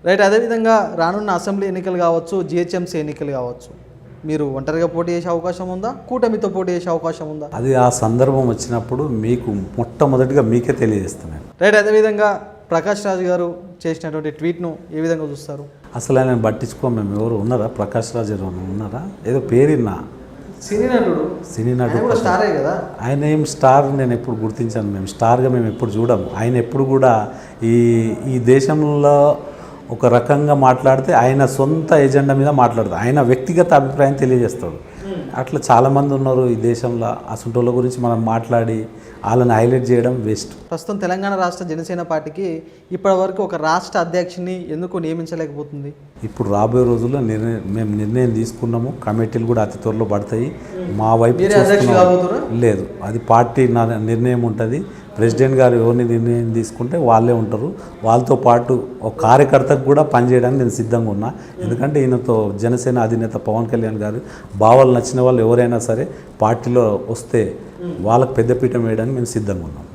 Right. అదేవిధంగా రానున్న assembly ఎన్నికలు కావచ్చు, జిహెచ్ఎంసీ ఎన్నికలు కావచ్చు, మీరు ఒంటరిగా పోటీ చేసే అవకాశం ఉందా, కూటమితో పోటీ చేసే అవకాశం ఉందా? అది ఆ సందర్భం వచ్చినప్పుడు మీకు మొట్టమొదటిగా మీకే తెలియజేస్తున్నాను. రైట్. అదేవిధంగా ప్రకాష్ రాజ్ గారు చేసినటువంటి ట్వీట్ను ఏ విధంగా చూస్తారు? అసలు ఆయన పట్టించుకో, మేము ఎవరు ఉన్నారా? ప్రకాష్ రాజ్ ఎవరు ఉన్నారా? ఏదో పేరున్నా సినీ నటుడు స్టారే కదా. ఆయన ఏం స్టార్ నేను ఎప్పుడు గుర్తించాను. మేము స్టార్గా మేము ఎప్పుడు చూడము. ఆయన ఎప్పుడు కూడా ఈ దేశంలో ఒక రకంగా మాట్లాడితే ఆయన సొంత ఎజెండా మీద మాట్లాడతాడు. ఆయన వ్యక్తిగత అభిప్రాయం తెలియజేస్తాడు. అట్లా చాలామంది ఉన్నారు ఈ దేశంలో. అసంటోళ్ళ గురించి మనం మాట్లాడి వాళ్ళని హైలైట్ చేయడం వేస్ట్. ప్రస్తుతం తెలంగాణ రాష్ట్ర జనసేన పార్టీకి ఇప్పటివరకు ఒక రాష్ట్ర అధ్యక్షుని ఎందుకు నియమించలేకపోతుంది? ఇప్పుడు రాబోయే రోజుల్లో మేము నిర్ణయం తీసుకున్నాము. కమిటీలు కూడా అతి త్వరలో పడతాయి. మా వైపు లేదు, అది పార్టీ నిర్ణయం ఉంటుంది. ప్రెసిడెంట్ గారు ఎవరిని నిర్ణయం తీసుకుంటే వాళ్ళే ఉంటారు. వాళ్ళతో పాటు ఒక కార్యకర్తకు కూడా పనిచేయడానికి నేను సిద్ధంగా ఉన్నా. ఎందుకంటే ఈయనతో జనసేన అధినేత పవన్ కళ్యాణ్ గారు భావాలు నచ్చిన వాళ్ళు ఎవరైనా సరే పార్టీలో వస్తే వాళ్ళకు పెద్దపీఠం వేయడానికి మేము సిద్ధంగా ఉన్నాం.